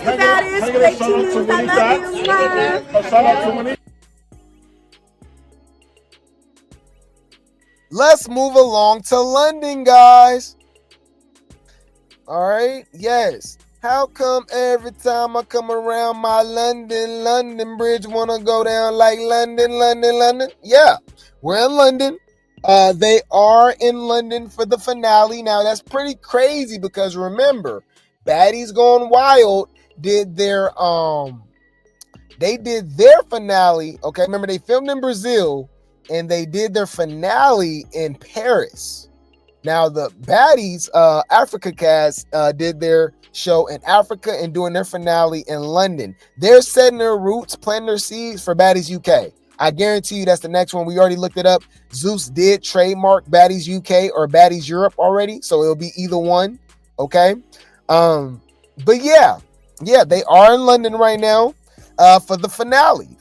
the Baddies. Great news. I love you. Shout out to Monique. Let's move along to London, guys. All right. Yes. How come every time I come around my London Bridge want to go down like London? Yeah, we're in London. They are in London for the finale. Now, that's pretty crazy because remember, Baddies Gone Wild did their finale. Okay, remember they filmed in Brazil and they did their finale in Paris. Now, the Baddies Africa cast did their show in Africa and doing their finale in London. They're setting their roots, planting their seeds for Baddies UK. I guarantee you that's the next one. We already looked it up. Zeus did trademark Baddies UK or Baddies Europe already, so it'll be either one. Okay. But yeah, they are in London right now for the finale.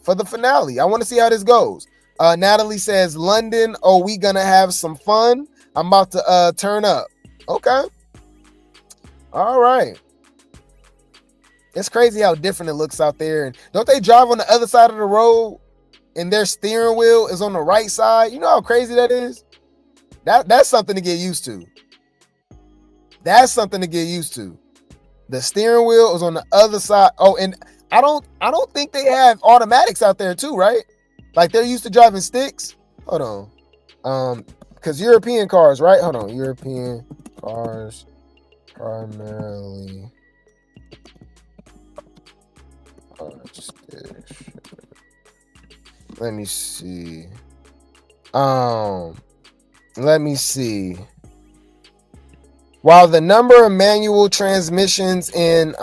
I want to see how this goes. Natalie says, London, oh, we gonna have some fun. I'm about to turn up. Okay. All right. It's crazy how different it looks out there. And don't they drive on the other side of the road and their steering wheel is on the right side? You know how crazy that is? That's something to get used to. The steering wheel is on the other side. Oh, and I don't think they have automatics out there too, right? Like they're used to driving sticks. Hold on. Because European cars, right? Hold on. European cars primarily. Let me see. While the number of manual transmissions in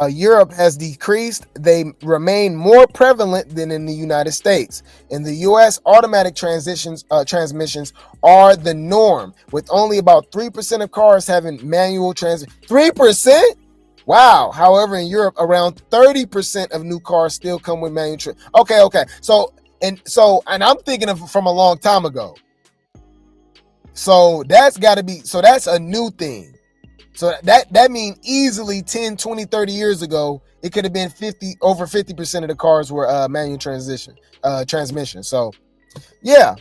Europe has decreased, they remain more prevalent than in the United States. In the US, automatic transmissions are the norm, with only about 3% of cars having manual transmission. 3%? Wow. However, in Europe, around 30% of new cars still come with manual transmission. Okay. So I'm thinking of from a long time ago. So that's a new thing. So that means easily 10, 20, 30 years ago, it could have been over 50% of the cars were manual transmission. So yeah.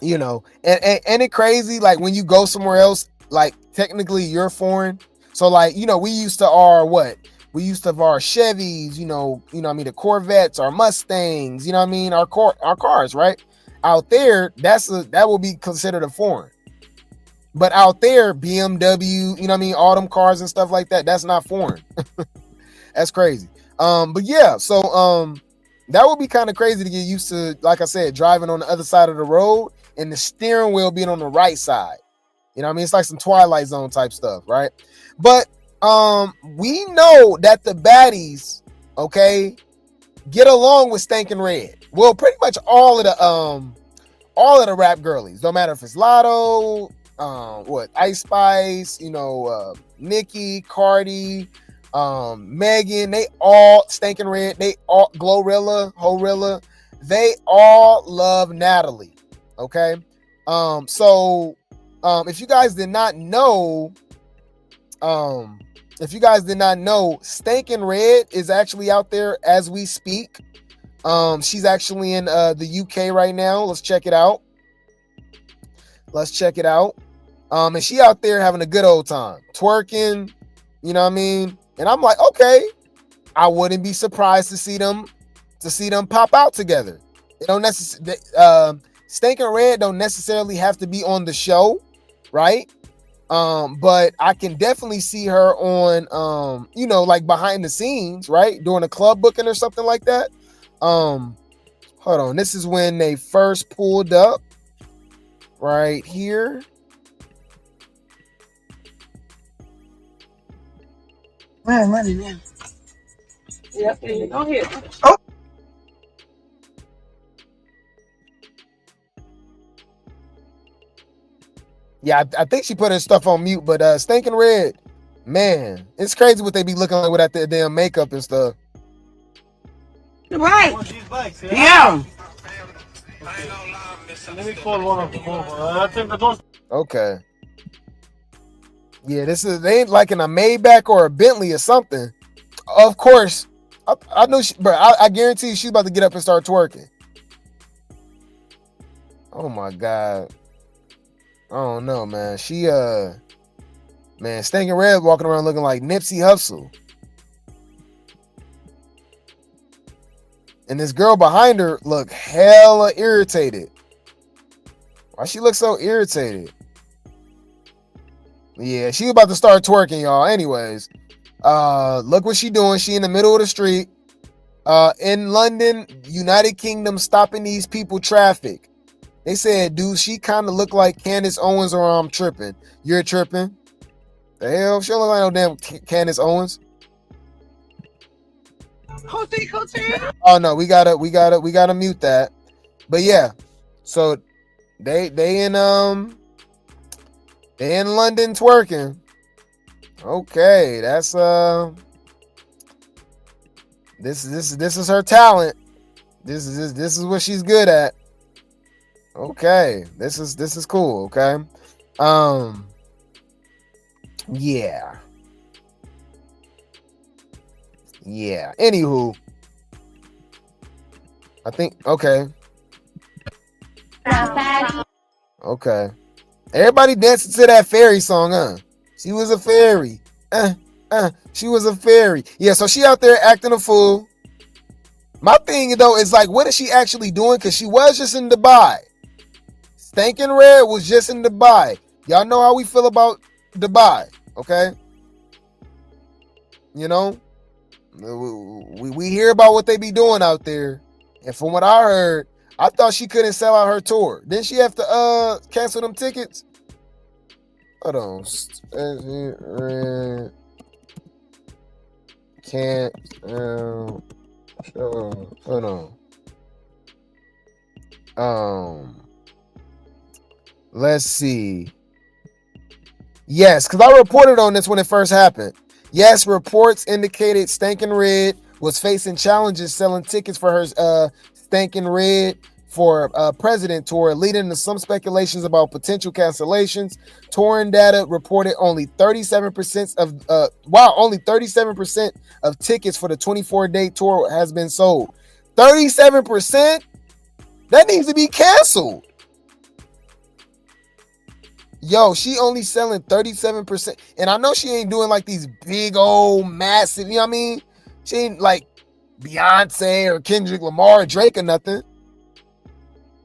You know, and it crazy, like when you go somewhere else, like technically you're foreign. So like, you know, we used to have our Chevys, the Corvettes, our Mustangs, our cars, right? Out there, that will be considered a foreign. But out there, BMW, all them cars and stuff like that, that's not foreign. That's crazy. But yeah, so that would be kind of crazy to get used to, like I said, driving on the other side of the road and the steering wheel being on the right side. It's like some Twilight Zone type stuff, right? But we know that the Baddies, okay, get along with Stankin' Red. Well, pretty much all of the rap girlies, no matter if it's Lotto, Ice Spice, Nicki, Cardi, Megan, they all Stankin' Red, they all Glorilla, Horilla, they all love Natalie. Okay. So if you guys did not know, Stankin' Red is actually out there as we speak. She's actually in the UK right now. Let's check it out. And she out there having a good old time, twerking, you know what I mean? And I'm like, okay, I wouldn't be surprised to see them pop out together. They don't necessarily Stankin' Red don't necessarily have to be on the show, right? But I can definitely see her on like behind the scenes, right? Doing a club booking or something like that. Hold on. This is when they first pulled up right here. Man. Yep, go ahead. Oh. Yeah, I think she put her stuff on mute, but Stankin' Red, man, it's crazy what they be looking like without their damn makeup and stuff. Right. Yeah. Let me call one of them over. I think the door. Okay. Yeah, they ain't like in a Maybach or a Bentley or something. Of course, I know, but I guarantee you she's about to get up and start twerking. Oh my God. I don't know, man. She man, Stinking Red walking around looking like Nipsey Hussle. And this girl behind her look hella irritated. Why she look so irritated? Yeah, she about to start twerking, y'all. Anyways, look what she doing. She in the middle of the street. In London, United Kingdom, stopping these people traffic. They said, dude, she kind of look like Candace Owens, or I'm tripping. You're tripping. The hell? She don't look like no damn Candace Owens. Oh no, we gotta mute that. But yeah, so they in London twerking. Okay, that's this is her talent. This is what she's good at. Okay, this is cool. Okay, yeah. Anywho, I think okay. Everybody dancing to that fairy song, huh? She was a fairy. She was a fairy. Yeah, so she out there acting a fool. My thing though is like, what is she actually doing? Because she was just in Dubai. Stinking Red was just in Dubai. Y'all know how we feel about Dubai, okay? You know, we hear about what they be doing out there, and from what I heard, I thought she couldn't sell out her tour. Didn't she have to cancel them tickets? Hold on. Can't hold on. Let's see. Yes, because I reported on this when it first happened. Yes, reports indicated Stinking Red was facing challenges selling tickets for her Stinking Red for President tour, leading to some speculations about potential cancellations. Touring data reported only 37% of tickets for the 24-day tour has been sold. 37%? That needs to be canceled. Yo, she only selling 37%. And I know she ain't doing like these big old massive, you know what I mean? She ain't like Beyonce or Kendrick Lamar or Drake or nothing.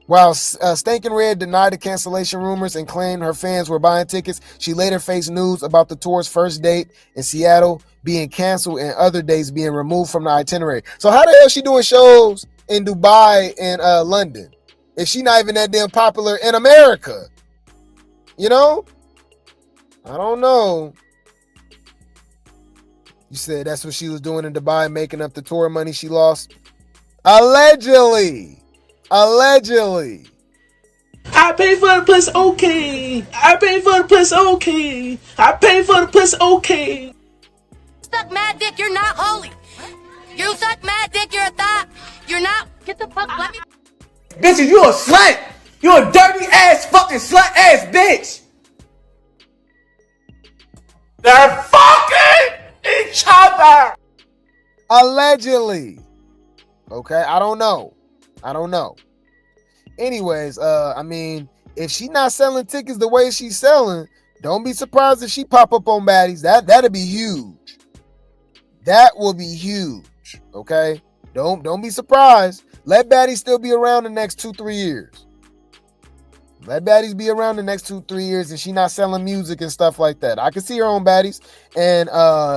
While Stinking Red denied the cancellation rumors and claimed her fans were buying tickets, she later faced news about the tour's first date in Seattle being canceled and other dates being removed from the itinerary. So how the hell is she doing shows in Dubai and London if she not even that damn popular in America? You know? I don't know. You said that's what she was doing in Dubai, making up the tour money she lost? Allegedly. I pay for the plus, okay. I pay for the plus, okay. I pay for the plus, okay. Suck mad dick, you're not holy. You suck mad dick, you're a thought. You're not. Get the fuck. Let me. Bitches, you a slut. You a dirty ass fucking slut ass bitch. They're fucking each other. Allegedly. Okay, I don't know. Anyways, I mean, if she not selling tickets the way she's selling, don't be surprised if she pop up on Baddies. That'd be huge. That will be huge. Okay, don't be surprised. Let Baddies still be around the next 2-3 years. Let Baddies be around the next 2-3 years, and she not selling music and stuff like that. I can see her on Baddies. And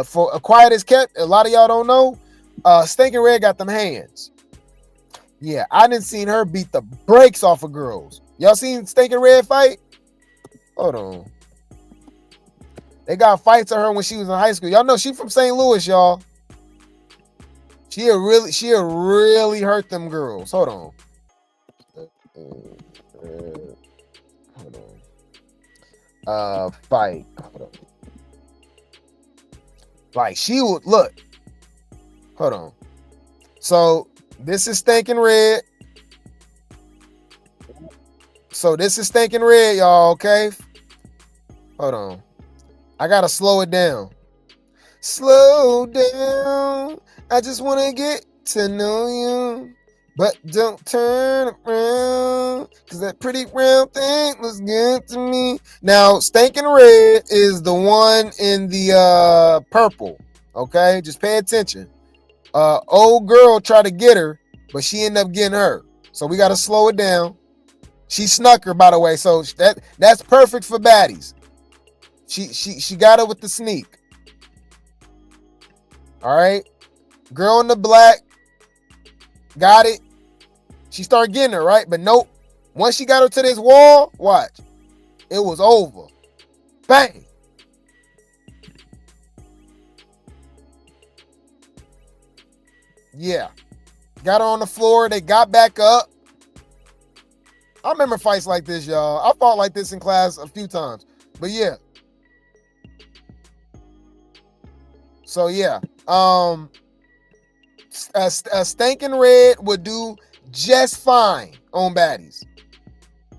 for a Quiet as Kept, a lot of y'all don't know, Stinking Red got them hands. Yeah, I didn't seen her beat the brakes off of girls. Y'all seen Stinking Red fight? Hold on. They got fights of her when she was in high school. Y'all know she from St. Louis, y'all. She'll really hurt them girls. Hold on. Fight. Hold on. Like she would look. Hold on. So this is Stinking Red. Y'all, okay? Hold on. I gotta slow it down. Slow down. I just wanna get to know you. But don't turn around, cause that pretty round thing looks good to me. Now, Stinking Red is the one in the purple. Okay, just pay attention. Old girl tried to get her, but she ended up getting her. So we gotta slow it down. She snuck her, by the way. So that's perfect for baddies. She got her with the sneak. All right, girl in the black. Got it. She started getting her, right? But nope. Once she got her to this wall, watch. It was over. Bang. Yeah. Got her on the floor. They got back up. I remember fights like this, y'all. I fought like this in class a few times. But yeah. So yeah. A Stinking Red would do just fine on baddies.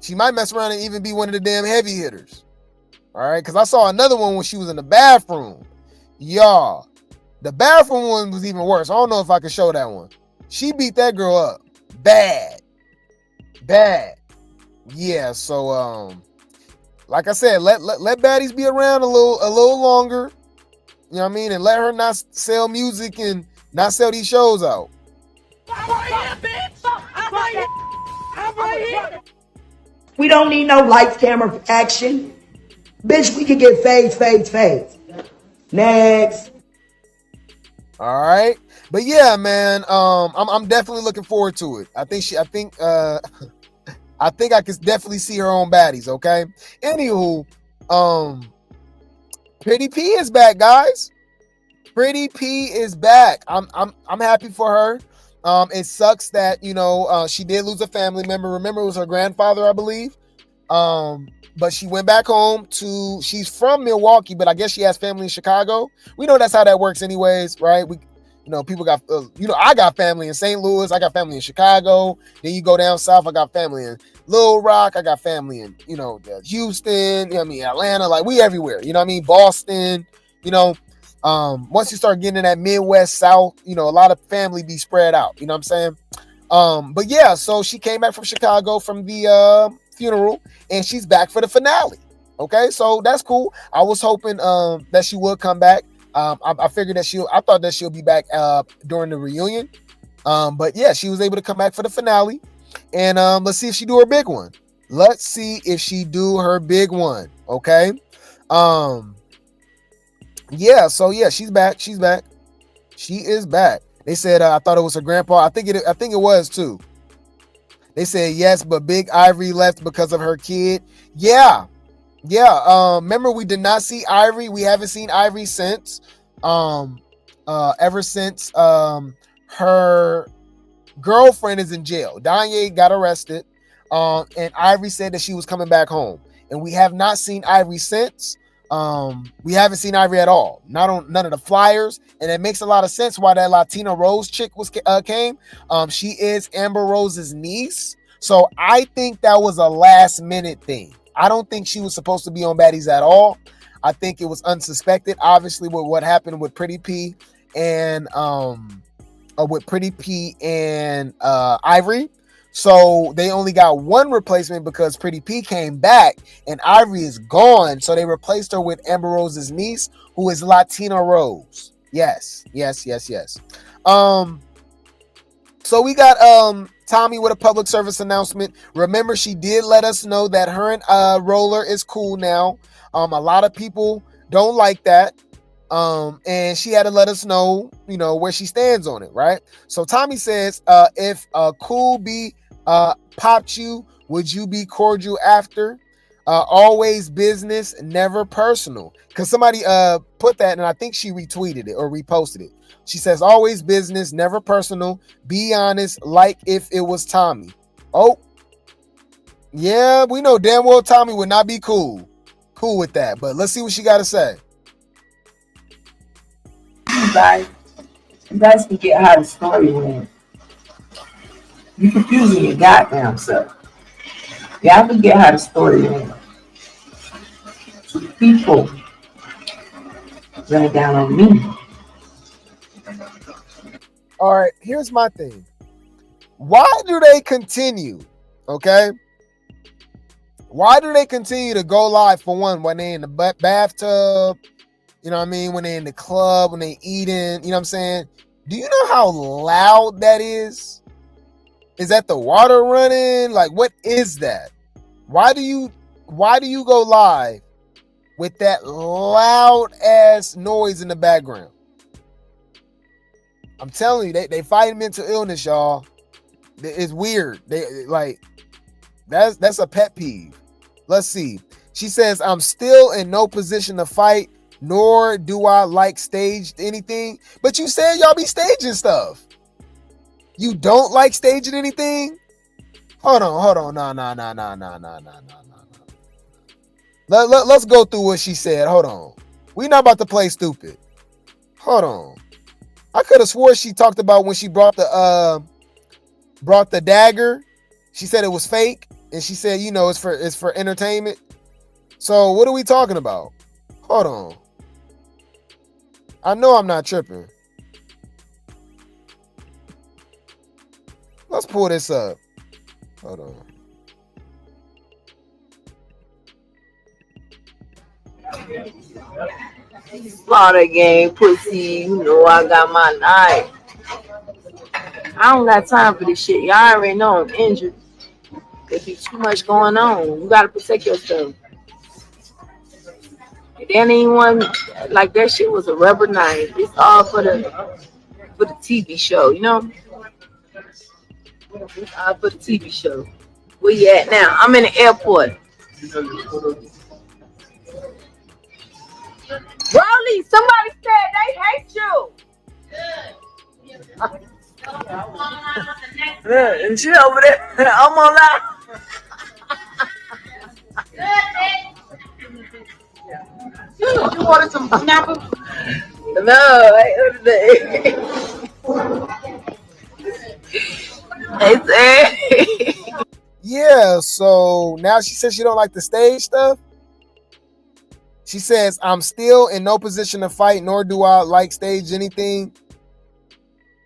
She might mess around and even be one of the damn heavy hitters. All right, because I saw another one when she was in the bathroom. Y'all, the bathroom one was even worse. I don't know if I can show that one. She beat that girl up. Bad. Yeah, so like I said, let baddies be around a little longer. You know what I mean? And let her not sell music and not sell these shows out. We don't need no lights, camera, action. Bitch, we can get fades. Next. All right. But yeah, man, I'm definitely looking forward to it. I think I can definitely see her on baddies, okay? Anywho, Pretty P is back, guys. Pretty P is back. I'm happy for her. It sucks that, she did lose a family member. Remember, it was her grandfather, I believe. But she went back home she's from Milwaukee, but I guess she has family in Chicago. We know that's how that works anyways, right? People got, I got family in St. Louis. I got family in Chicago. Then you go down south. I got family in Little Rock. I got family in, Houston, Atlanta, like we everywhere, Boston, once you start getting in that Midwest South, a lot of family be spread out, you know what I'm saying? But yeah, so she came back from Chicago from the funeral and she's back for the finale. Okay, so that's cool. I was hoping that she would come back. I figured that I thought that she'll be back during the reunion. But yeah, she was able to come back for the finale. And let's see if she do her big one. Okay. Yeah, so yeah, she's back. She is back. They said I thought it was her grandpa. I think it was too. They said yes, but Big Ivory left because of her kid. Yeah. Remember, we did not see Ivory. We haven't seen Ivory since. Ever since her girlfriend is in jail. Danye got arrested. And Ivory said that she was coming back home. And we have not seen Ivory since. We haven't seen Ivory at all. Not on none of the flyers. And it makes a lot of sense why that Latina Rose chick came. She is Amber Rose's niece. So I think that was a last minute thing. I don't think she was supposed to be on Baddies at all. I think it was unsuspected, obviously, with what happened with Pretty P and Ivory. So they only got one replacement because Pretty P came back and Ivory is gone. So they replaced her with Amber Rose's niece, who is Latina Rose. Yes. So we got Tommy with a public service announcement. Remember, she did let us know that her and Roller is cool now. A lot of people don't like that. And she had to let us know, where she stands on it, right? So Tommy says, if Cool B popped you, would you be cordial after? Always business, never personal. Because somebody put that, and I think she retweeted it or reposted it. She says, always business, never personal. Be honest, like if it was Tommy. Oh, yeah, we know damn well Tommy would not be cool with that. But let's see what she got to say. You guys forget how the story went. You confusing your goddamn self. Y'all forget how the story went. People running down on me. All right, here's my thing. Why do they continue? Okay. Why do they continue to go live, for one, when they in the bathtub? You know what I mean? When they in the club, when they eating, you know what I'm saying? Do you know how loud that is? Is that the water running? Like, what is that? Why do you go live with that loud ass noise in the background? I'm telling you, they fight mental illness, y'all. It's weird. They like that's a pet peeve. Let's see. She says, I'm still in no position to fight, nor do I like staged anything. But you said y'all be staging stuff. You don't like staging anything? Hold on. No. Let's go through what she said. Hold on. We not about to play stupid. Hold on. I could have swore she talked about when she brought the dagger. She said it was fake, and she said, it's for entertainment. So what are we talking about? Hold on. I know I'm not tripping. Let's pull this up. Hold on. Slaughter game, pussy. You know I got my knife. I don't got time for this shit. Y'all already know I'm injured. There's be too much going on. You gotta protect yourself. There ain't one like that shit was a rubber knife. It's all for the TV show, you know? It's all for the TV show. Where you at now? I'm in the airport. Rolly, somebody said they hate you. Yeah, and she over there. I'm on live. You wanted some snapper? No, I ordered it. Yeah, so now she says she don't like the stage stuff. She says, I'm still in no position to fight, nor do I like stage anything.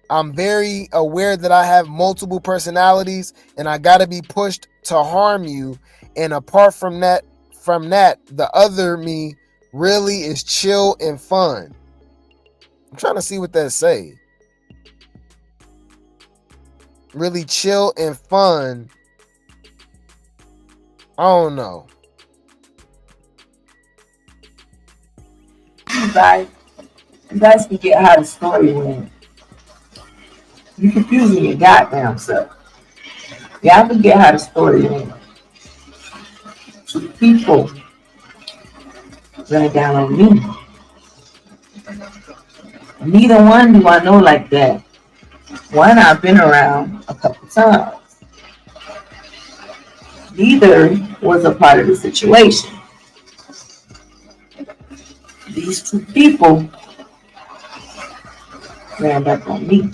I'm very aware that I have multiple personalities and I gotta be pushed to harm you. And apart from that, the other me really is chill and fun. I'm trying to see what that say. Really chill and fun. I don't know. You guys can get how the story went. You confusing your goddamn self. Y'all can get how the story went. Two people running down on me. Neither one do I know like that. One I've been around a couple times. Neither was a part of the situation. These two people ran up on me.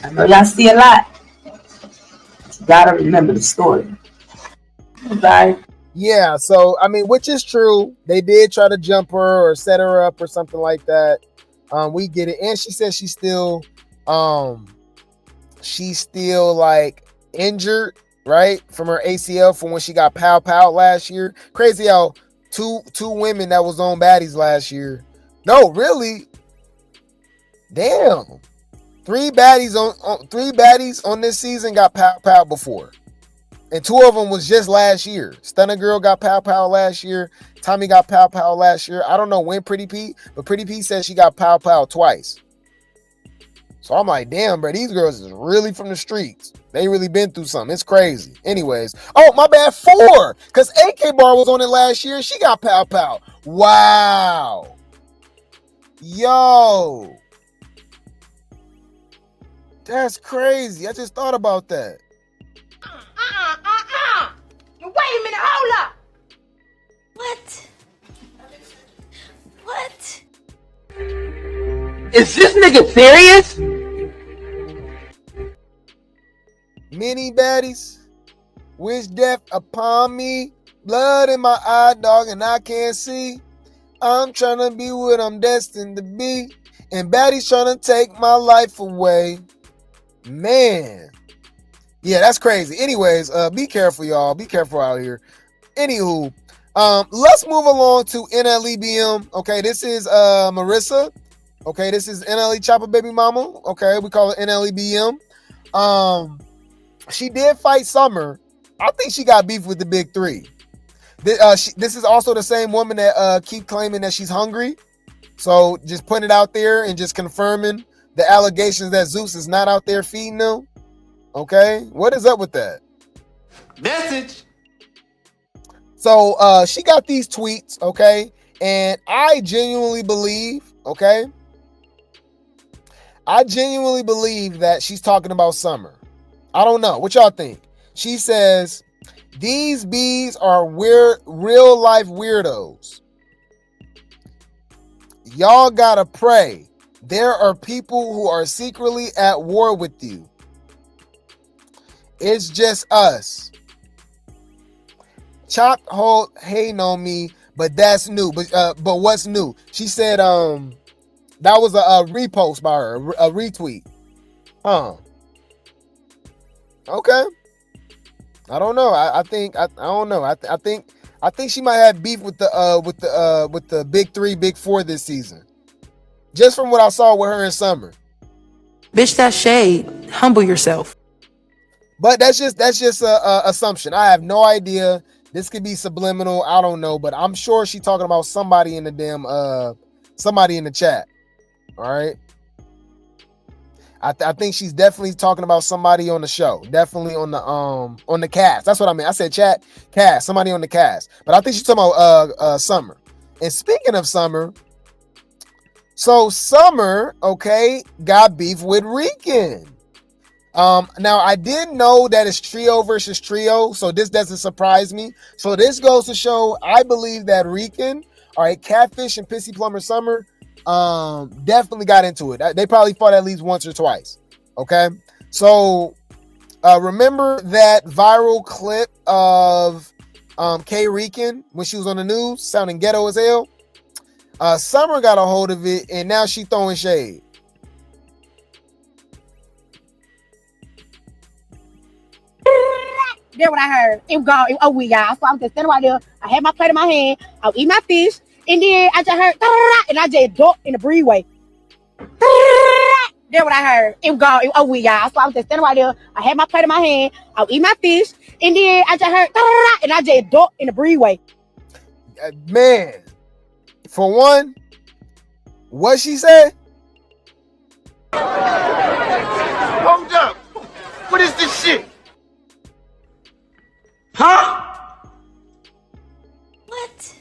I know y'all see a lot. But you gotta remember the story. Bye. Yeah, so I mean, which is true. They did try to jump her or set her up or something like that. We get it. And she says she's still like injured, right? From her ACL from when she got pow last year. Crazy how two women that was on Baddies last year. No, really. Damn. Three baddies on this season got pow before. And two of them was just last year. Stunner Girl got pow last year. Tommy got pow last year. I don't know when Pretty Pete, but Pretty Pete said she got pow twice. So I'm like, damn, bro, these girls is really from the streets. They really been through something. It's crazy. Anyways, oh, my bad, 4. Because AK Bar was on it last year and she got pow. Wow. Yo. That's crazy. I just thought about that. Wait a minute, hold up. What? Is this nigga serious? Many baddies wish death upon me, blood in my eye, dog, and I can't see. I'm trying to be what I'm destined to be. And Baddies trying to take my life away. Man. Yeah, that's crazy. Anyways, be careful, y'all. Be careful out here. Anywho, let's move along to NLEBM. Okay, this is Marissa. Okay, this is NLE Chopper Baby Mama. Okay, we call it NLEBM. She did fight Summer. I think she got beef with the big three. This is also the same woman that keep claiming that she's hungry. So just putting it out there and just confirming the allegations that Zeus is not out there feeding them. Okay, what is up with that? Message. So she got these tweets, okay, and I genuinely believe, okay, that she's talking about Summer. I don't know. What y'all think? She says, these bees are weird, real life weirdos. Y'all gotta pray. There are people who are secretly at war with you. It's just us. Chopped hold hating on me, but that's new. But what's new? She said that was a repost by her, a retweet. Okay. I don't know. I don't know. I think she might have beef with the big three, big four this season. Just from what I saw with her in Summer. Bitch, that's shade. Humble yourself. But that's just a assumption. I have no idea. This could be subliminal. I don't know, but I'm sure she's talking about somebody in the damn somebody in the chat. All right. I think she's definitely talking about somebody on the show. Definitely on the cast. That's what I mean. I said chat, cast, somebody on the cast. But I think she's talking about Summer. And speaking of Summer, so Summer, okay, got beef with Rican. Now I did know that it's trio versus trio, so this doesn't surprise me. So this goes to show, I believe that Rican, all right, Catfish and Pissy Plumber Summer, definitely got into it. They probably fought at least once or twice. Okay, so remember that viral clip of K Rican when she was on the news, sounding ghetto as hell. Summer got a hold of it, and now she throwing shade. That's what I heard. It was gone. Oh, we y'all. So I'm just standing right there. I had my plate in my hand. I was eating my fish. And then I just heard, and I just ducked in the breezeway. That's what I heard. It was gone. Oh, we y'all. So I was just standing right there. I had my plate in my hand. I was eating my fish. And then I just heard, and I just ducked in the breezeway. Man, for one, what she said? Hold up. What is this shit? Huh? What?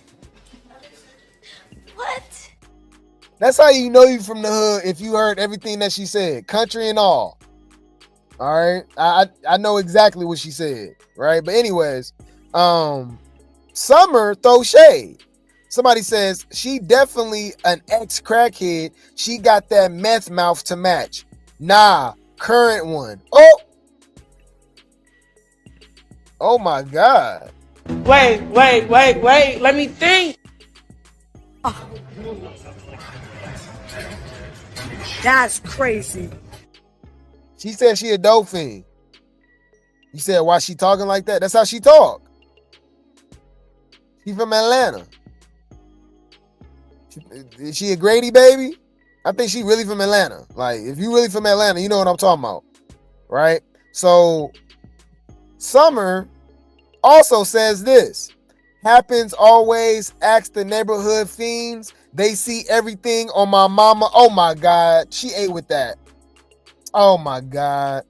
That's how you know you from the hood if you heard everything that she said, country and all. All right, I know exactly what she said, right? But anyways, Summer throws shade. Somebody says she definitely an ex-crackhead. She got that meth mouth to match. Nah, current one. Oh my God. Wait. Let me think. That's crazy. She said she a dope fiend. You said why she talking like that? That's how she talk. She from Atlanta. Is she a Grady baby? I think she really from Atlanta. Like, if you really from Atlanta, you know what I'm talking about. Right? So, Summer also says this. Happens always, ask the neighborhood fiends. They see everything on my mama. Oh my God. She ate with that. Oh my God.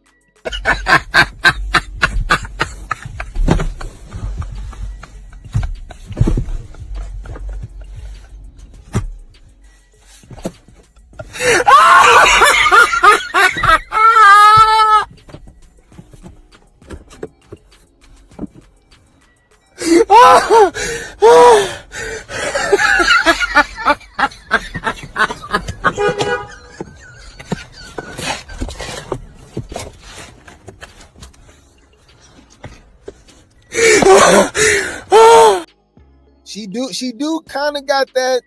she do kind of got that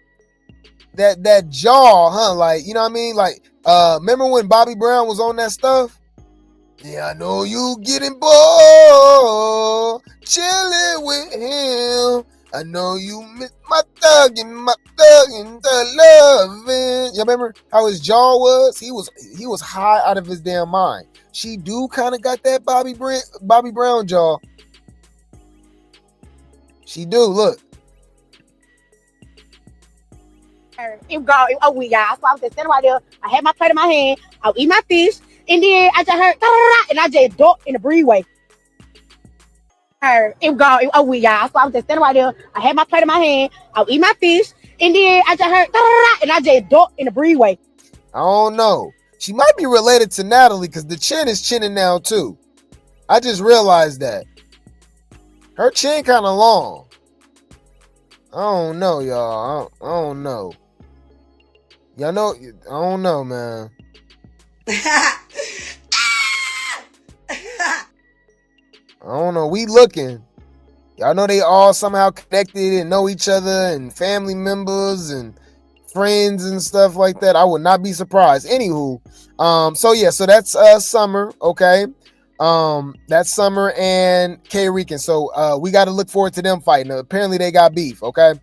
jaw, huh? Like, you know what I mean? Like, remember when Bobby Brown was on that stuff? Yeah, I know you getting bored chilling with him. I know you miss my thuggin', the loving. You remember how his jaw was? He was high out of his damn mind. She do kind of got that Bobby Brown jaw. She do. Look. It go. Oh, we y'all. So I was just standing right there. I had my plate in my hand. I was eating my fish, and then I just heard, and I just ducked in the breezeway. It go. Oh, we y'all. So I was just standing right there. I had my plate in my hand. I was eating my fish, and then I just heard, and I just ducked in the breezeway. I don't know. She might be related to Natalie because the chin is chinning now too. I just realized that. Her chin kind of long. I don't know, y'all. I don't know. Y'all know, I don't know, man. I don't know. We looking. Y'all know they all somehow connected and know each other and family members and friends and stuff like that. I would not be surprised. Anywho, so that's Summer, okay? That's Summer and K-Rican. So we got to look forward to them fighting. Apparently they got beef, okay?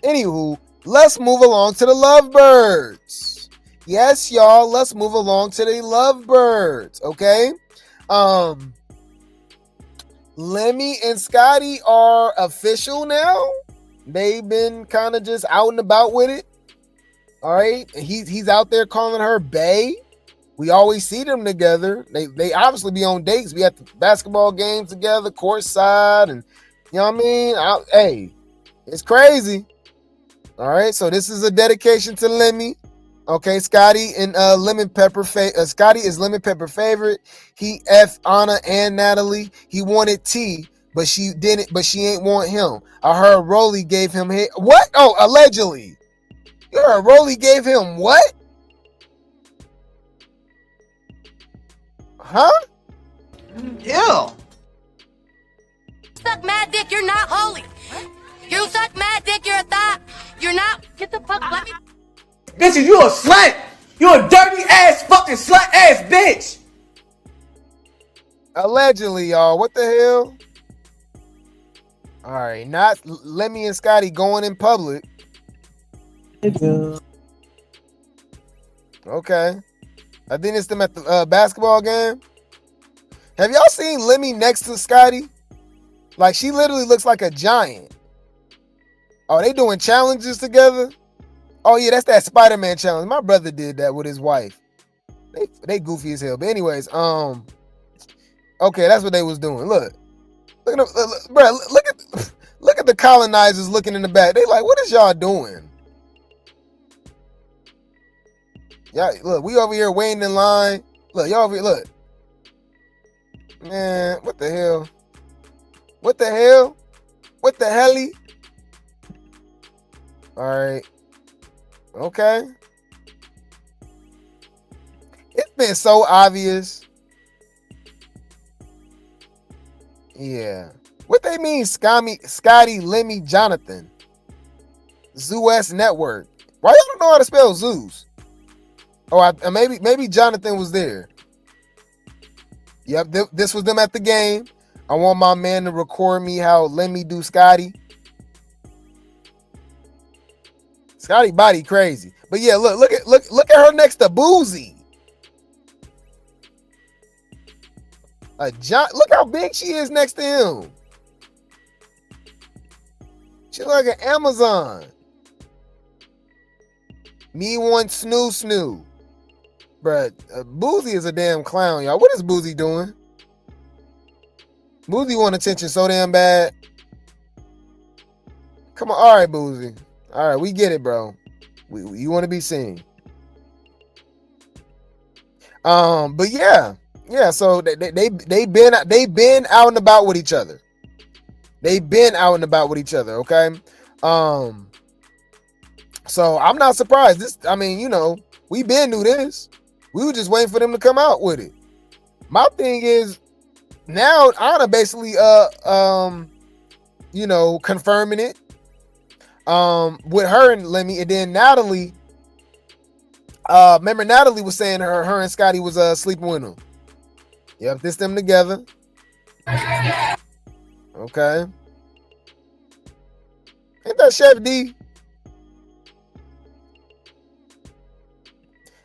Anywho, let's move along to the Lovebirds. Yes, y'all, let's move along to the Lovebirds, okay? Lemmy and Scotty are official now. They've been kind of just out and about with it. All right. He's out there calling her bae. We always see them together. They obviously be on dates. We at the basketball games together, courtside, and you know what I mean? Hey, it's crazy. All right. So this is a dedication to Lemmy. Okay, Scotty and Lemon Pepper. Scotty is Lemon Pepper favorite. He F Anna and Natalie. He wanted T, but she didn't. But she ain't want him. I heard Rolly gave him hit. What? Oh, allegedly. You heard Rolly gave him what? Huh? Ew. Suck mad dick, you're not holy. You suck mad dick, you're a thought. You're not. Get the fuck. Let me. Bitches, you a slut. You a dirty ass fucking slut ass bitch. Allegedly, y'all. What the hell? All right, not Lemmy and Scotty going in public. Okay. I think it's them at the basketball game. Have y'all seen Lemmy next to Scotty? Like, she literally looks like a giant. Oh, they doing challenges together? Oh, yeah, that's that Spider-Man challenge. My brother did that with his wife. They goofy as hell. But anyways, okay, that's what they was doing. Look at them, bro. Look at the colonizers looking in the back. They like, what is y'all doing? Yeah, look, we over here waiting in line. Look, y'all over here, look. Man, what the hell? What the hell? What the helly? All right. Okay. It's been so obvious. Yeah. What they mean, Scotty, Lemmy, Jonathan? Zoo-S Network. Why y'all don't know how to spell zoos? Oh, maybe Jonathan was there. Yep, this was them at the game. I want my man to record me how Lemmy do Scotty. Scotty body crazy. But yeah, look at her next to Boozy. Look how big she is next to him. She's like an Amazon. Me one snoo. Bruh, Boozy is a damn clown, y'all. What is Boozy doing? Boozy want attention so damn bad. Come on, all right, Boozy. All right, we get it, bro. You want to be seen. But yeah. So they've been out and about with each other. Okay. So I'm not surprised. We been knew this. We were just waiting for them to come out with it. My thing is now Anna basically confirming it. with her and Lemmy, and then Natalie. Remember Natalie was saying her and Scotty was sleeping with him. Yep, this them together. Okay. Ain't that Chef D?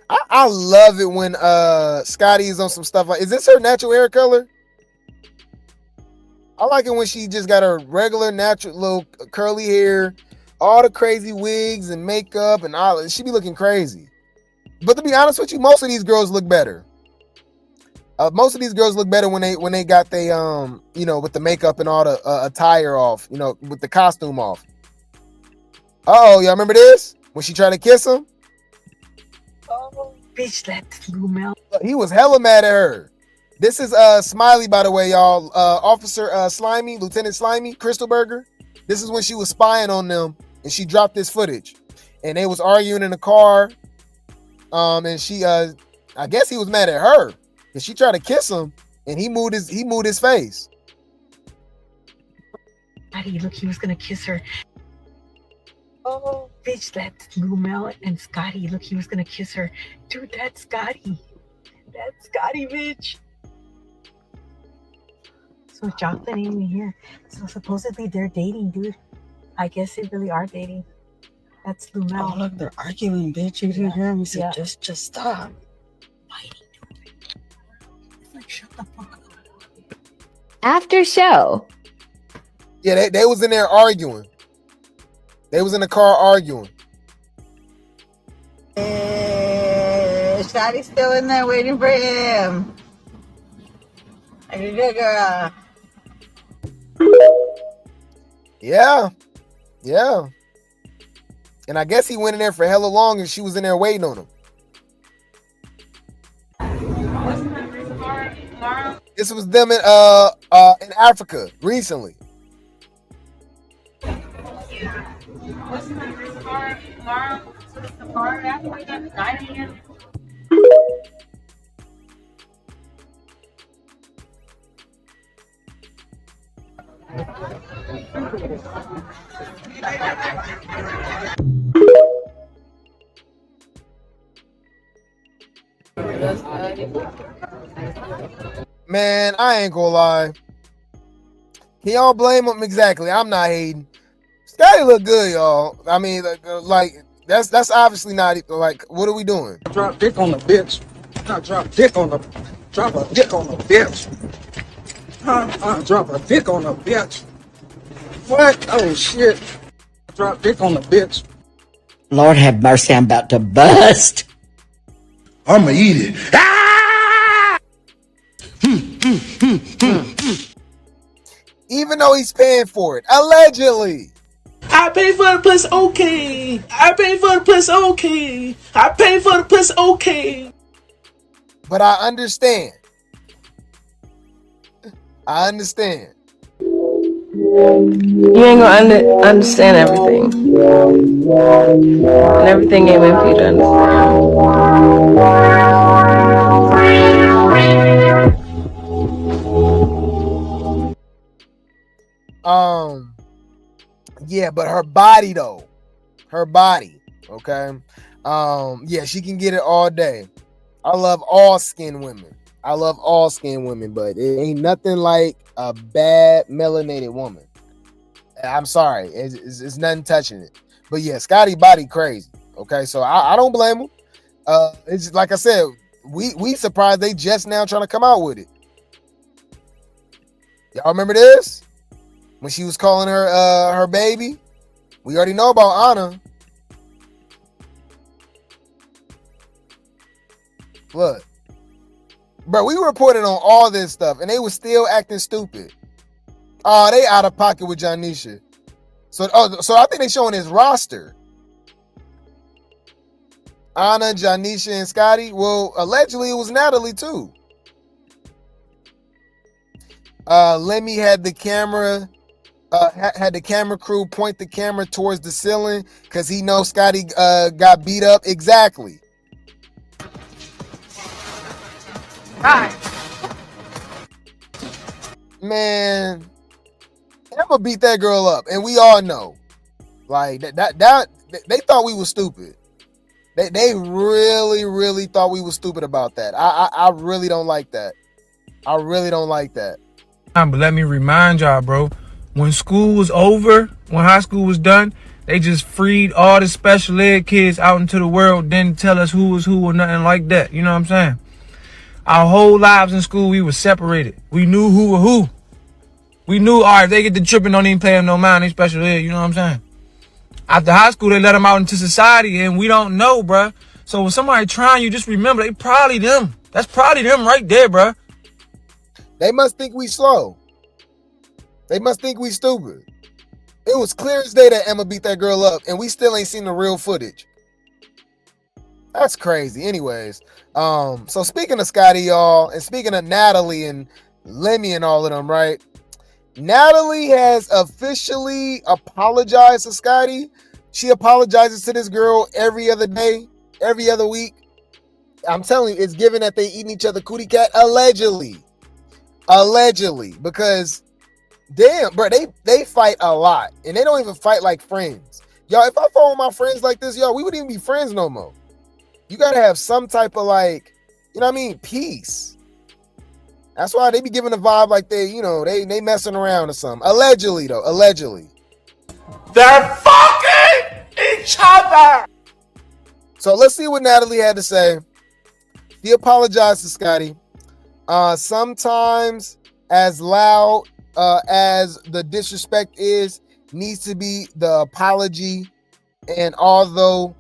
I love it when Scotty is on some stuff like, is this her natural hair color? I like it when she just got her regular natural little curly hair, all the crazy wigs and makeup and all. She be looking crazy. But to be honest with you, most of these girls look better. Most of these girls look better when they got they with the makeup and all the attire off, with the costume off. Oh, y'all remember this? When she tried to kiss him? Oh, bitch, that's Lumel. He was hella mad at her. This is Smiley, by the way, y'all. Officer Slimy, Lieutenant Slimy, Crystalberger. This is when she was spying on them, and she dropped this footage, and they was arguing in the car. And she, I guess he was mad at her because she tried to kiss him, and he moved his face. Scotty, look, he was gonna kiss her. Oh, bitch, that's Lumel and Scotty. Look, he was gonna kiss her. Dude, that's Scotty. That's Scotty, bitch. So Jocelyn ain't even here. So supposedly they're dating, dude. I guess they really are dating. That's Lumel. Oh, look, they're arguing, bitch. You didn't hear me say, Yeah. just stop. Like, shut the fuck up. After show. Yeah, they was in there arguing. They was in the car arguing. Scotty's still in there waiting for him. I did it, girl. Yeah. And I guess he went in there for hella long, and she was in there waiting on him. This was them in Africa recently. Man, I ain't gonna lie. Can y'all blame him? Exactly. I'm not hating. Scotty look good, y'all. I mean, like that's obviously not like. What are we doing? Drop dick on the bitch. Not drop dick on the. Drop a dick on the bitch. Drop a dick on the bitch. What? Oh shit. Drop dick on the bitch. Lord have mercy, I'm about to bust. I'ma eat it. Even though he's paying for it, allegedly. I pay for the pussy, okay. I pay for the pussy, okay. I pay for the pussy, okay. But I understand. I understand. You ain't gonna understand everything. And everything ain't meant for you to understand. Yeah, but her body though. Her body. Okay. Yeah, she can get it all day. I love all skin women. But it ain't nothing like a bad melanated woman. I'm sorry. It's nothing touching it. But yeah, Scotty body crazy. Okay, so I don't blame him. It's like I said, we surprised they just now trying to come out with it. Y'all remember this? When she was calling her baby? We already know about Anna. Look. Bro, we reported on all this stuff, and they were still acting stupid. Oh, they out of pocket with Janisha. So I think they showing his roster. Anna, Janisha, and Scotty. Well, allegedly it was Natalie too. Lemmy had the camera, had the camera crew point the camera towards the ceiling because he knows Scotty got beat up. Exactly. Right. Man, I'm gonna beat that girl up, and we all know. Like that they thought we was stupid. They really thought we was stupid about that. I really don't like that. I really don't like that. But let me remind y'all, bro, when school was over, when high school was done, they just freed all the special ed kids out into the world, didn't tell us who was who or nothing like that. You know what I'm saying? Our whole lives in school, we were separated. We knew who were who. We knew, all right, if they get the tripping, don't even pay them no mind, they special ed, you know what I'm saying? After high school, they let them out into society, and we don't know, bruh. So when somebody trying you, just remember, they probably them. That's probably them right there, bruh. They must think we slow. They must think we stupid. It was clear as day that Emma beat that girl up, and we still ain't seen the real footage. That's crazy. Anyways, so speaking of Scotty, y'all, and speaking of Natalie and Lemmy and all of them, right? Natalie has officially apologized to Scotty. She apologizes to this girl every other day, every other week. I'm telling you, it's given that they eating each other cootie cat, allegedly, because damn, bro, they fight a lot, and they don't even fight like friends. Y'all, if I fought with my friends like this, y'all, we wouldn't even be friends no more. You gotta have some type of, like, you know what I mean, peace. That's why they be giving a vibe like they, you know, they messing around or something. Allegedly, though, allegedly. They're fucking each other. So let's see what Natalie had to say. He apologized to Scotty. Sometimes as loud as the disrespect is, needs to be the apology. And although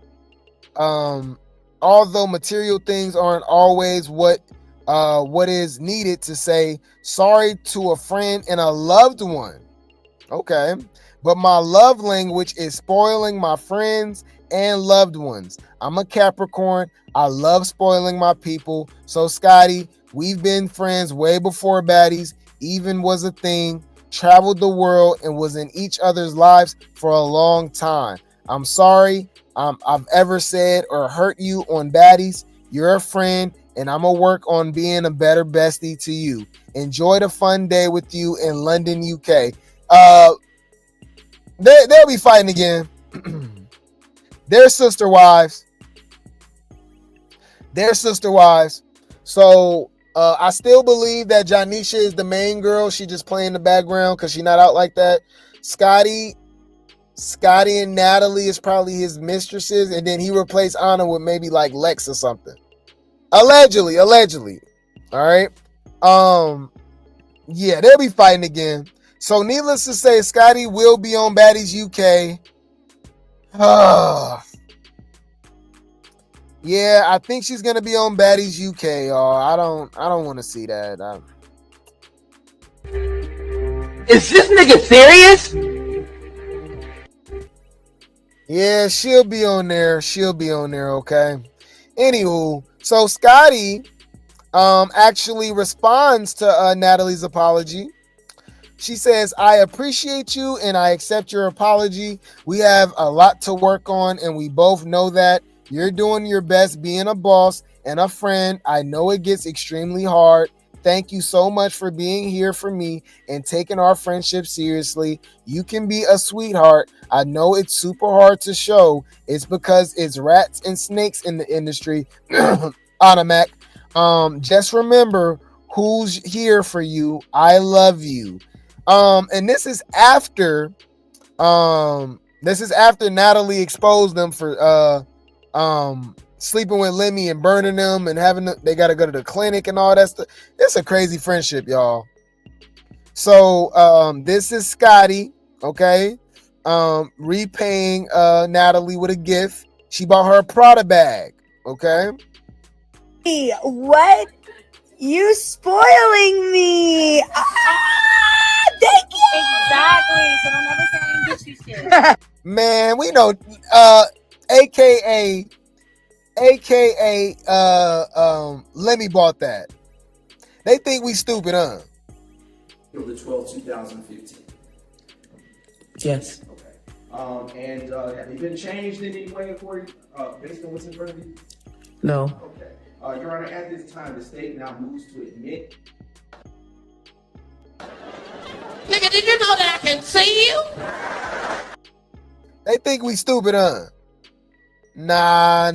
material things aren't always what is needed to say sorry to a friend and a loved one. Okay. But my love language is spoiling my friends and loved ones. I'm a Capricorn. I love spoiling my people. So Scotty, we've been friends way before Baddies even was a thing, traveled the world and was in each other's lives for a long time. I'm sorry I've ever said or hurt you on Baddies. You're a friend and I'm gonna work on being a better bestie to you. Enjoy the fun day with you in London, UK. They'll be fighting again. They're sister wives. So I still believe that Janisha is the main girl. She just playing in the background because she's not out like that. Scotty and Natalie is probably his mistresses, and then he replaced Anna with maybe like Lex or something. Allegedly. All right. Yeah, they'll be fighting again. So needless to say, Scotty will be on Baddies UK. Yeah, I think she's gonna be on Baddies UK, y'all. I don't want to see that. Is this nigga serious? Yeah, she'll be on there. Okay. Anywho, so Scotty actually responds to Natalie's apology. She says, I appreciate you and I accept your apology. We have a lot to work on and we both know that. You're doing your best being a boss and a friend. I know it gets extremely hard. Thank you so much for being here for me and taking our friendship seriously. You can be a sweetheart. I know it's super hard to show. It's because it's rats and snakes in the industry. Automac. Just remember who's here for you. I love you. And this is after Natalie exposed them for sleeping with Lemmy and burning them and they got to go to the clinic and all that stuff. It's a crazy friendship, y'all. So this is Scotty, okay, repaying Natalie with a gift. She bought her a Prada bag, okay. What? You spoiling me? Thank you. Exactly. So don't ever say I didn't get you shit. Man, we know. AKA, Lemmy bought that. They think we stupid, huh? The 12th, 2015. Yes. Okay. And have they been changed in any way for you, based on what's in front of you? No. Okay. Your Honor, at this time, the state now moves to admit. Nigga, did you know that I can see you? They think we stupid, huh? Nah.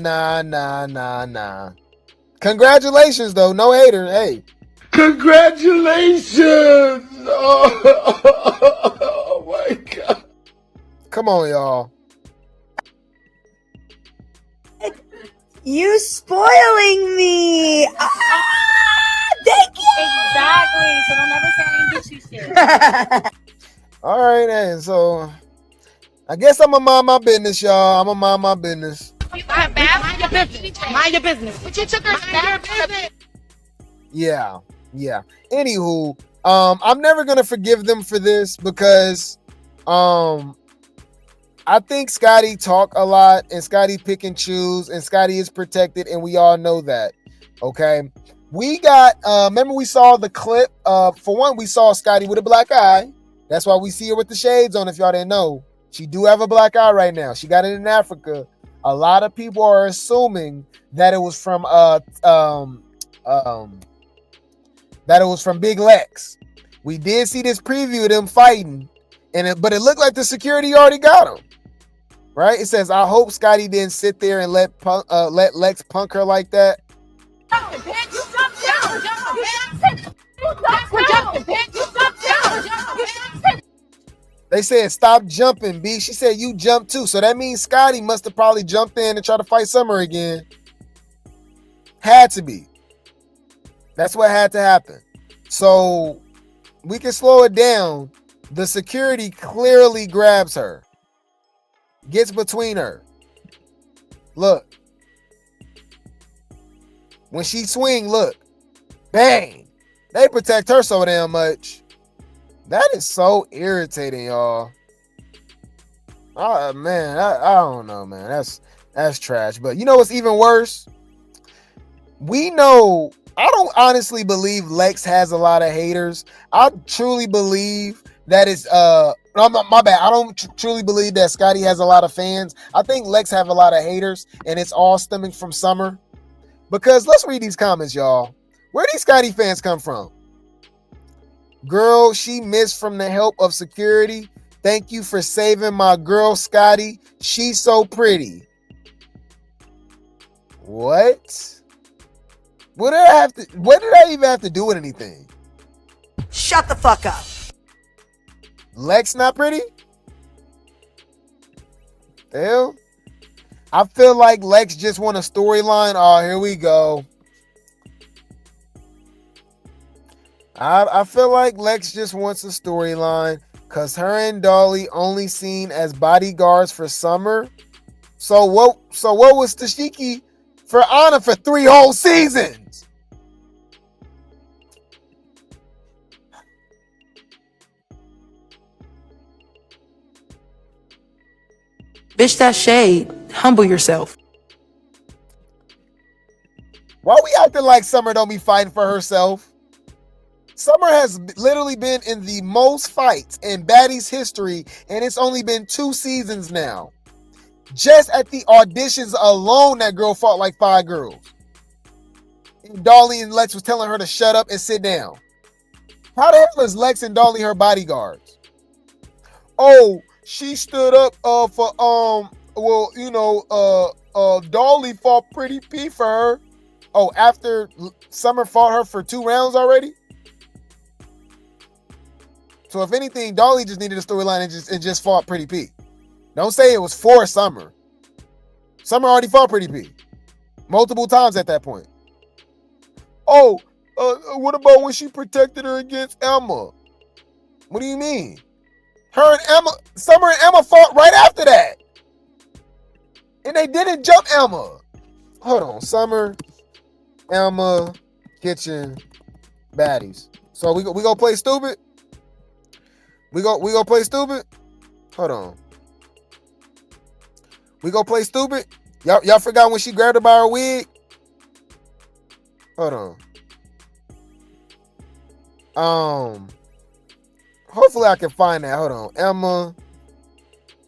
Congratulations, though. No hater. Hey. Congratulations! Oh my God. Come on, y'all. You spoiling me. Thank you. Exactly. So don't ever say I didn't get you shit. All right, and so I guess I'm gonna mind my business, y'all. I'm gonna mind my business. Mind your business. Mind your business. But you took her to your business. Yeah. Anywho, I'm never gonna forgive them for this because I think Scotty talk a lot and Scotty pick and choose and Scotty is protected and we all know that. Okay. We got remember we saw the clip. For one, we saw Scotty with a black eye. That's why we see her with the shades on, if y'all didn't know. She do have a black eye right now. She got it in Africa. A lot of people are assuming that it was from Big Lex. We did see this preview of them fighting, but it looked like the security already got him. Right? It says, I hope Scotty didn't sit there and let Lex punk her like that. They said, stop jumping, B. She said, you jumped too. So that means Scotty must have probably jumped in and tried to fight Summer again. Had to be. That's what had to happen. So we can slow it down. The security clearly grabs her. Gets between her. Look. When she swing, look. Bang. They protect her so damn much. That is so irritating, y'all. Oh, man, I don't know, man. That's trash. But you know what's even worse? We know, I don't honestly believe Lex has a lot of haters. I truly believe that it's, my bad. I don't truly believe that Scotty has a lot of fans. I think Lex have a lot of haters, and it's all stemming from Summer. Because let's read these comments, y'all. Where these Scotty fans come from? Girl, she missed from the help of security. Thank you for saving my girl, Scotty. She's so pretty. What? What did I even have to do with anything? Shut the fuck up. Lex not pretty? Hell? I feel like Lex just want a storyline. Oh, here we go. I feel like Lex just wants a storyline because her and Dolly only seen as bodyguards for Summer. So what was Tashiki for Anna for 3 whole seasons? Bitch, that shade. Humble yourself. Why we acting like Summer don't be fighting for herself? Summer has literally been in the most fights in Baddies history, and it's only been 2 seasons now. Just at the auditions alone, that girl fought like 5 girls. And Dolly and Lex was telling her to shut up and sit down. How the hell is Lex and Dolly her bodyguards? Oh, she stood up for Dolly fought Pretty P for her. Oh, after Summer fought her for 2 rounds already? So if anything, Dolly just needed a storyline and just fought Pretty P. Don't say it was for Summer. Summer already fought Pretty P multiple times at that point. Oh, what about when she protected her against Emma? What do you mean? Summer and Emma fought right after that. And they didn't jump Emma. Hold on. Summer, Emma, Kitchen, Baddies. So we gonna play stupid? We gonna play stupid? Hold on. We gonna play stupid? Y'all forgot when she grabbed her by her wig? Hold on. Hopefully I can find that. Hold on.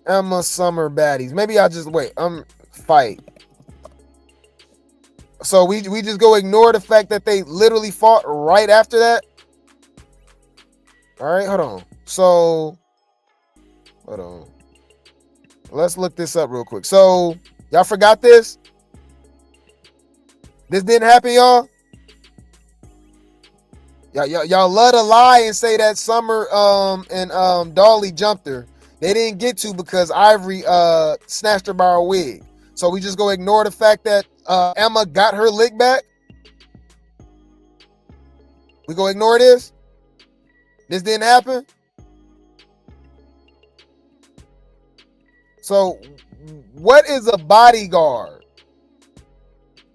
Emma Summer Baddies. Maybe I'll just wait. Fight. So we just go ignore the fact that they literally fought right after that. All right, hold on. So, hold Let's look this up real quick. So y'all forgot this? This didn't happen, y'all? Y'all love to lie and say that Summer and Dolly jumped her. They didn't get to because Ivory snatched her by her wig. So we just go ignore the fact that Emma got her lick back. We go ignore this. This didn't happen. So what is a bodyguard?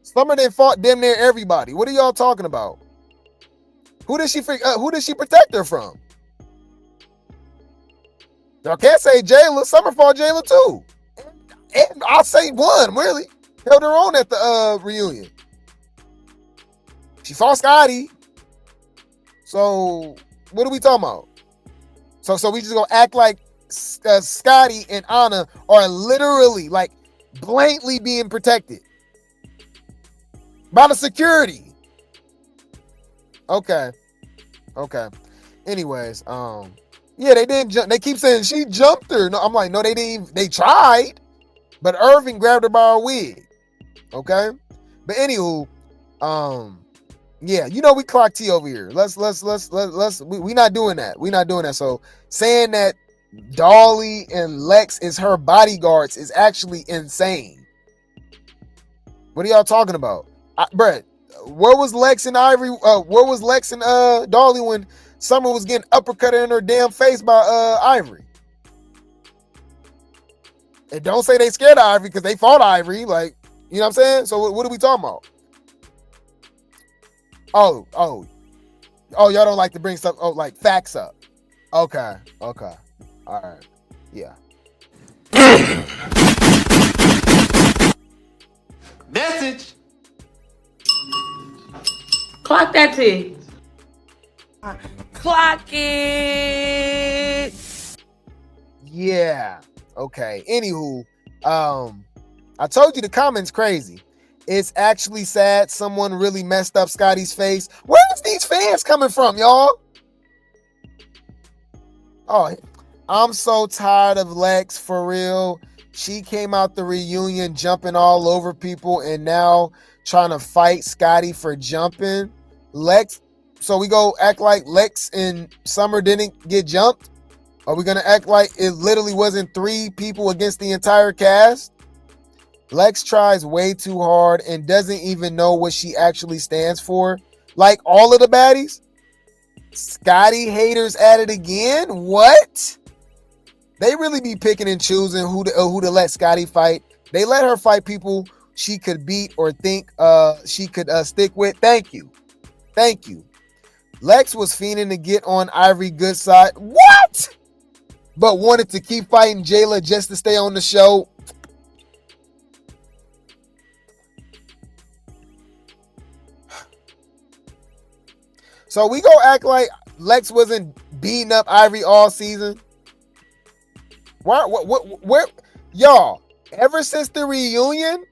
Summer then fought damn near everybody. What are y'all talking about? Who did she protect her from? Y'all can't say Jayla. Summer fought Jayla too. And I'll say one, really. Held her own at the reunion. She fought Scotty. So what are we talking about? So we just gonna act like Scotty and Anna are literally like blatantly being protected by the security. Okay. Anyways, yeah, they didn't jump. They keep saying she jumped her. No, I'm like, no, they didn't. They tried, but Irving grabbed her by her wig. Okay, but anywho, yeah, you know we clock T over here. Let's. We not doing that. We not doing that. So saying that Dolly and Lex is her bodyguards is actually insane. What are y'all talking about, Brett? Where was Lex and Ivory? Where was Lex and Dolly when Summer was getting uppercutted in her damn face by Ivory? And don't say they scared of Ivory because they fought Ivory. Like, you know what I'm saying? So what are we talking about? Oh, y'all don't like to bring stuff. Oh, like facts up. Okay. All right. Yeah. Message. Clock that T. Clock it. Yeah. Okay. Anywho, I told you the comments crazy. It's actually sad someone really messed up Scotty's face. Where's these fans coming from, y'all? Oh, I'm so tired of Lex, for real. She came out the reunion jumping all over people and now trying to fight Scotty for jumping. Lex, so we go act like Lex and Summer didn't get jumped? Are we going to act like it literally wasn't 3 people against the entire cast? Lex tries way too hard and doesn't even know what she actually stands for. Like all of the baddies? Scotty haters at it again? What? They really be picking and choosing who to let Scotty fight. They let her fight people she could beat or think she could stick with. Thank you. Lex was fiending to get on Ivory good side. What? But wanted to keep fighting Jayla just to stay on the show. So we go act like Lex wasn't beating up Ivory all season. Where, y'all, ever since the reunion,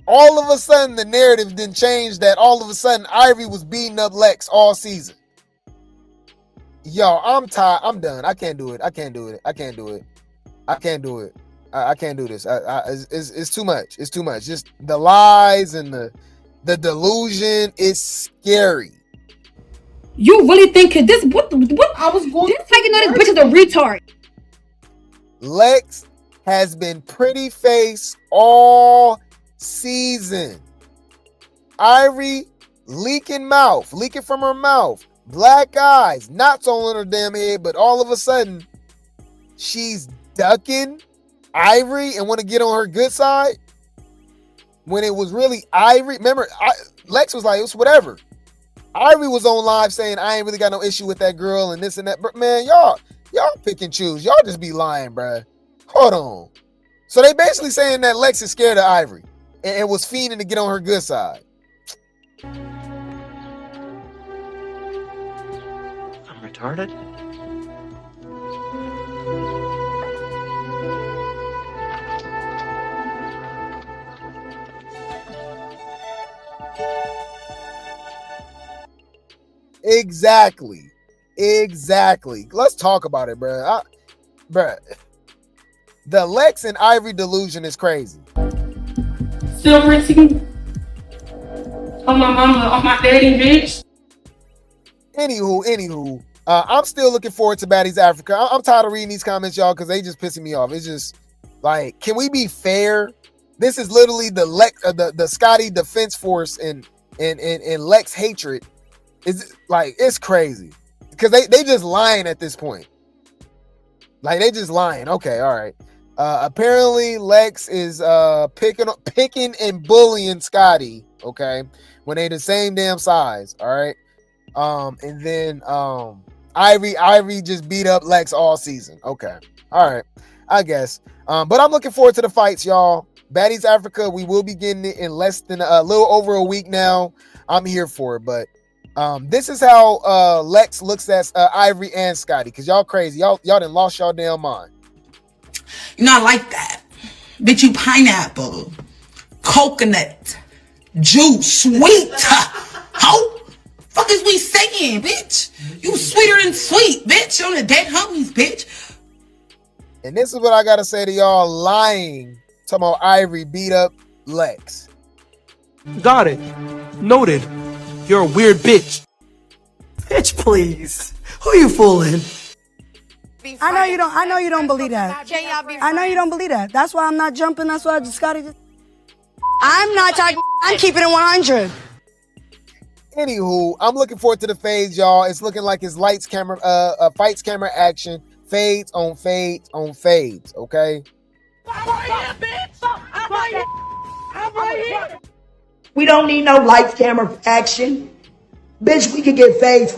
all of a sudden the narrative didn't change that all of a sudden Ivory was beating up Lex all season. Y'all, I'm tired. I'm done. I can't do it. I can't do this. I can't do this. It's too much. It's too much. Just the lies and the delusion is scary. You really think this? What I was going? This taking on this bitch is a retard. Lex has been pretty face all season. Ivory leaking from her mouth, black eyes, knots all in her damn head, but all of a sudden she's ducking Ivory and want to get on her good side when it was really Ivory. Remember, Lex was like, it's whatever. Ivory was on live saying, I ain't really got no issue with that girl and this and that. But man, y'all pick and choose. Y'all just be lying, bruh. Hold on. So they basically saying that Lex is scared of Ivory and was fiending to get on her good side. I'm retarded? Exactly. Let's talk about it, bruh. The Lex and Ivory delusion is crazy. Still pretty. On my mama, on my daddy, bitch. Anywho, I'm still looking forward to Baddies Africa. I'm tired of reading these comments, y'all, because they just pissing me off. It's just like, can we be fair? This is literally the Scotty defense force and Lex hatred. Is like, it's crazy because they just lying at this point. Like, they just lying. Okay, all right. Apparently Lex is picking and bullying Scotty. Okay, when they the same damn size. All right. And then Ivory just beat up Lex all season. Okay, all right, I guess. But I'm looking forward to the fights, y'all. Baddies Africa, we will be getting it in less than a little over a week now. I'm here for it, but this is how Lex looks at Ivory and Scotty, because y'all crazy. Y'all done lost y'all damn mind. You're not like that. Bitch, you pineapple, coconut, juice, sweet. How? Fuck is we saying, bitch? You sweeter than sweet, bitch. On the dead homies, bitch. And this is what I gotta say to y'all lying. Talking about Ivory beat up Lex. Got it. Noted. You're a weird bitch. Bitch, please. Who you fooling? I know you don't believe that. I know you don't believe that. That's why I'm not jumping. That's why Scotty just... I'm not talking. I'm keeping it 100. Anywho, I'm looking forward to the fades, y'all. It's looking like it's lights, camera, fights, camera, action, fades on fades on fades. Okay. We don't need no lights, camera, action. Bitch, we can get fades.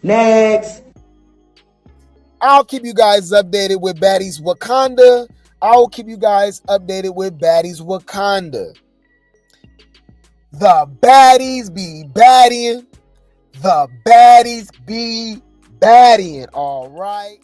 Next. I'll keep you guys updated with Baddies Wakanda. I'll keep you guys updated with Baddies Wakanda. The baddies be baddying. The baddies be baddying. All right.